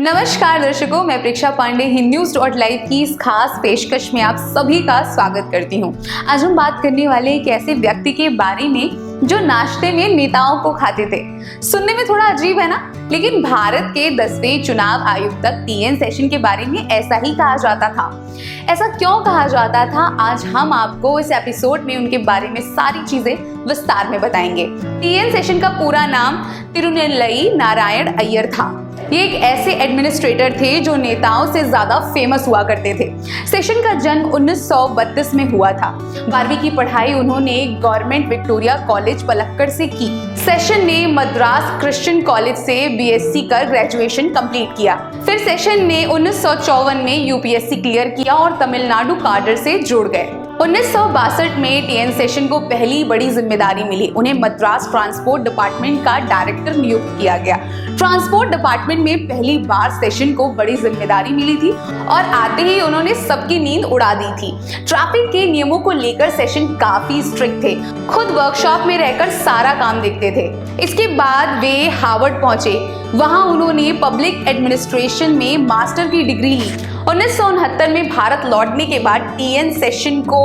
नमस्कार दर्शकों, मैं प्रेक्षा पांडे हिंद न्यूज .live की इस खास पेशकश में आप सभी का स्वागत करती हूँ। आज हम बात करने वाले एक ऐसे व्यक्ति के बारे में जो नाश्ते में नेताओं को खाते थे। सुनने में थोड़ा अजीब है ना, लेकिन भारत के 10वें चुनाव आयुक्त तक टीएन सेशन के बारे में ऐसा ही कहा जाता था। ऐसा क्यों कहा जाता था, आज हम आपको इस एपिसोड में उनके बारे में सारी चीजें विस्तार में बताएंगे। टीएन सेशन का पूरा नाम तिरुनेलई नारायण अय्यर था। ये एक ऐसे एडमिनिस्ट्रेटर थे जो नेताओं से ज्यादा फेमस हुआ करते थे। सेशन का जन्म 1932 में हुआ था। 12वीं की पढ़ाई उन्होंने गवर्नमेंट विक्टोरिया कॉलेज पलक्कड़ से की। सेशन ने मद्रास क्रिश्चियन कॉलेज से बीएससी कर ग्रेजुएशन कंप्लीट किया। फिर सेशन ने 1954 में यूपीएससी क्लियर किया और तमिलनाडु काडर से जुड़ गए। 1962 में टीएन सेशन को पहली बड़ी जिम्मेदारी मिली। उन्हें मद्रास ट्रांसपोर्ट डिपार्टमेंट का डायरेक्टर नियुक्त किया गया। ट्रांसपोर्ट डिपार्टमेंट में पहली बार सेशन को बड़ी जिम्मेदारी मिली थी और आते ही उन्होंने सबकी नींद उड़ा दी थी। ट्रैफिक के नियमों को लेकर सेशन काफी स्ट्रिक्ट थे। खुद वर्कशॉप में रहकर सारा काम देखते थे। इसके बाद वे हार्वर्ड पहुंचे। वहां उन्होंने पब्लिक एडमिनिस्ट्रेशन में मास्टर की डिग्री ली। 1969 में भारत लौटने के बाद टीएन सेशन को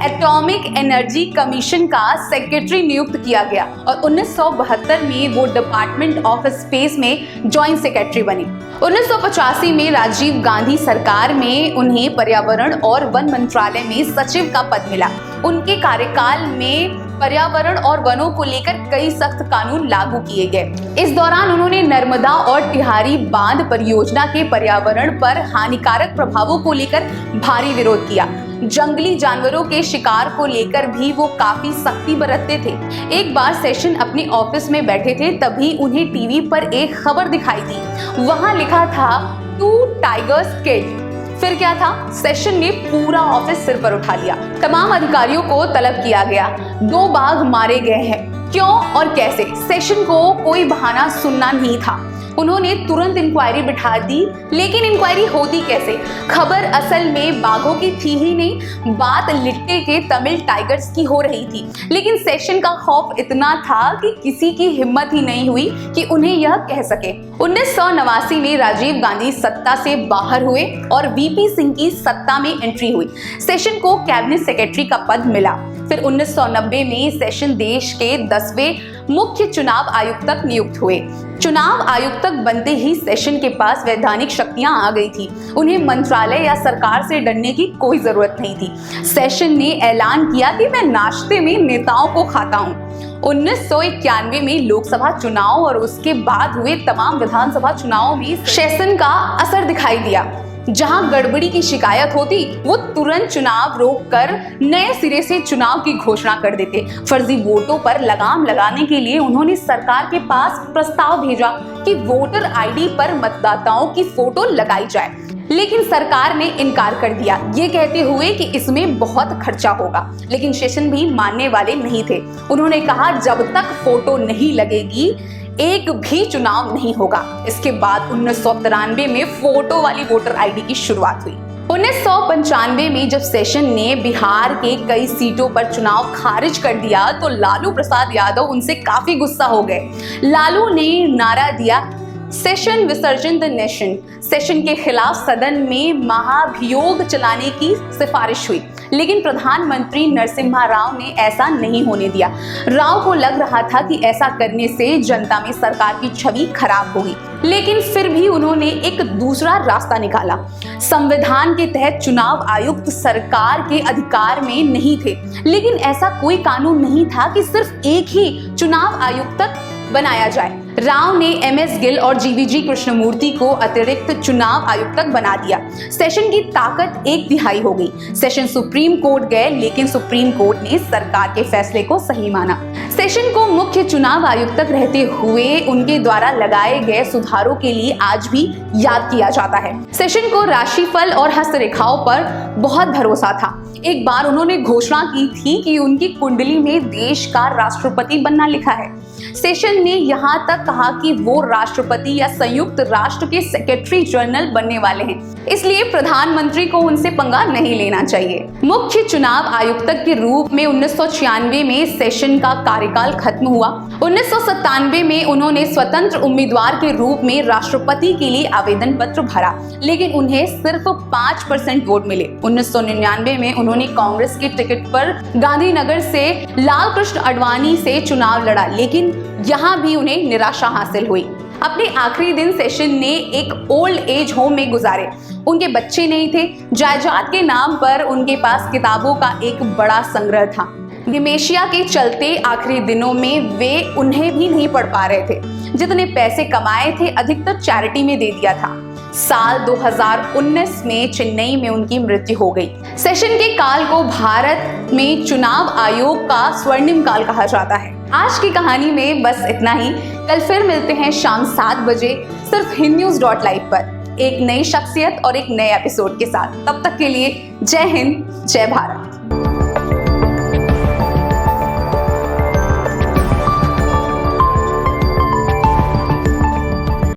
एटॉमिक एनर्जी कमीशन का सेक्रेटरी नियुक्त किया गया और 1972 में वो डिपार्टमेंट ऑफ स्पेस में जॉइंट सेक्रेटरी बने। 1985 में राजीव गांधी सरकार में उन्हें पर्यावरण और वन मंत्रालय में सचिव का पद मिला। उनके कार्यकाल में पर्यावरण और वनों को लेकर कई सख्त कानून लागू किए गए। इस दौरान उन्होंने नर्मदा और टिहारी बांध परियोजना के पर्यावरण पर हानिकारक प्रभावों को लेकर भारी विरोध किया। जंगली जानवरों के शिकार को लेकर भी वो काफी सख्ती बरतते थे। एक बार सेशन अपने ऑफिस में बैठे थे, तभी उन्हें टीवी पर एक खबर दिखाई दी। वहां लिखा था 2 टाइगर्स किल्ड। फिर क्या था, सेशन ने पूरा ऑफिस सिर पर उठा लिया। तमाम अधिकारियों को तलब किया गया। 2 बाघ मारे गए हैं। क्यों और कैसे? सेशन को कोई बहाना सुनना नहीं था। उन्होंने तुरंत इंक्वायरी बिठा दी, लेकिन इंक्वायरी होती कैसे? खबर असल में बाघों की थी ही नहीं, बात लिट्टे के तमिल टाइगर्स की हो रही थी। लेकिन सेशन का खौफ इतना था कि किसी की हिम्मत ही नहीं हुई कि उन्हें यह कह सके। 1989 में राजीव गांधी सत्ता से बाहर हुए और वीपी सिंह की सत्ता में एंट्री हुई। सेशन को कैबिनेट सेक्रेटरी का पद मिला। फिर 1990 में सेशन देश के 10वें मुख्य चुनाव आयुक्त तक नियुक्त हुए। चुनाव आयुक्त तक बनते ही सेशन के पास वैधानिक शक्तियां आ गई थी। उन्हें मंत्रालय या सरकार से डरने की कोई जरूरत नहीं थी। सेशन ने ऐलान किया कि मैं नाश्ते में नेताओं को खाता हूं। 1991 में लोकसभा चुनाव और उसके बाद हुए तमाम विधानसभा चुनावों में सेशन का असर दिखाई दिया। जहां गड़बड़ी की शिकायत होती, वो तुरंत चुनाव रोककर नए सिरे से चुनाव की घोषणा कर देते। फर्जी वोटों पर लगाम लगाने के लिए उन्होंने सरकार के पास प्रस्ताव भेजा कि वोटर आईडी पर मतदाताओं की फोटो लगाई जाए, लेकिन सरकार ने इनकार कर दिया, ये कहते हुए कि इसमें बहुत खर्चा होगा। लेकिन सेशन भी मानने वाले नहीं थे। उन्होंने कहा, जब तक फोटो नहीं लगेगी एक भी चुनाव नहीं होगा। इसके बाद 1993 में फोटो वाली वोटर आईडी की शुरुआत हुई। 1995 में जब सेशन ने बिहार के कई सीटों पर चुनाव खारिज कर दिया तो लालू प्रसाद यादव उनसे काफी गुस्सा हो गए। लालू ने नारा दिया, सेशन विसर्जन द नेशन। सेशन के खिलाफ सदन में महाभियोग चलाने की सिफारिश हुई, लेकिन प्रधानमंत्री नरसिम्हा राव ने ऐसा नहीं होने दिया। राव को लग रहा था कि ऐसा करने से जनता में सरकार की छवि खराब होगी, लेकिन फिर भी उन्होंने एक दूसरा रास्ता निकाला। संविधान के तहत चुनाव आयुक्त सरकार के अधिकार में नहीं थे, लेकिन ऐसा कोई कानून नहीं था कि सिर्फ एक ही चुनाव आयुक्त बनाया जाए। राव ने एमएस गिल और जीवीजी कृष्णमूर्ति को अतिरिक्त चुनाव आयुक्त बना दिया। सेशन की ताकत 1/3 हो गई। सेशन सुप्रीम कोर्ट गए, लेकिन सुप्रीम कोर्ट ने सरकार के फैसले को सही माना। सेशन को मुख्य चुनाव आयुक्त रहते हुए उनके द्वारा लगाए गए सुधारों के लिए आज भी याद किया जाता है। सेशन को राशिफल और हस्तरेखाओं पर बहुत भरोसा था। एक बार उन्होंने घोषणा की थी कि उनकी कुंडली में देश का राष्ट्रपति बनना लिखा है। सेशन ने यहाँ तक कहा कि वो राष्ट्रपति या संयुक्त राष्ट्र के सेक्रेटरी जनरल बनने वाले हैं, इसलिए प्रधानमंत्री को उनसे पंगा नहीं लेना चाहिए। मुख्य चुनाव आयुक्त के रूप में 1996 में सेशन का कार्यकाल खत्म हुआ। 1997 में उन्होंने स्वतंत्र उम्मीदवार के रूप में राष्ट्रपति के लिए आवेदन पत्र भरा, लेकिन उन्हें सिर्फ 5% वोट मिले। 1999 में उन्होंने कांग्रेस के टिकट पर गांधीनगर से लाल कृष्ण आडवाणी से चुनाव लड़ा, लेकिन यहाँ भी उन्हें निराशा हासिल हुई। अपने आखिरी दिन सेशन ने एक ओल्ड एज होम में गुजारे। उनके बच्चे नहीं थे। जायदाद के नाम पर उनके पास किताबों का एक बड़ा संग्रह था। डिमेंशिया के चलते आखिरी दिनों में वे उन्हें भी नहीं पढ़ पा रहे थे। जितने पैसे कमाए थे अधिकतर चैरिटी में दे दिया था। साल 2019 में चेन्नई में उनकी मृत्यु हो गई। सेशन के काल को भारत में चुनाव आयोग का स्वर्णिम काल कहा जाता है। आज की कहानी में बस इतना ही। कल फिर मिलते हैं शाम 7 बजे सिर्फ HindNews.live पर एक नई शख्सियत और एक नए एपिसोड के साथ। तब तक के लिए जय हिंद, जय भारत।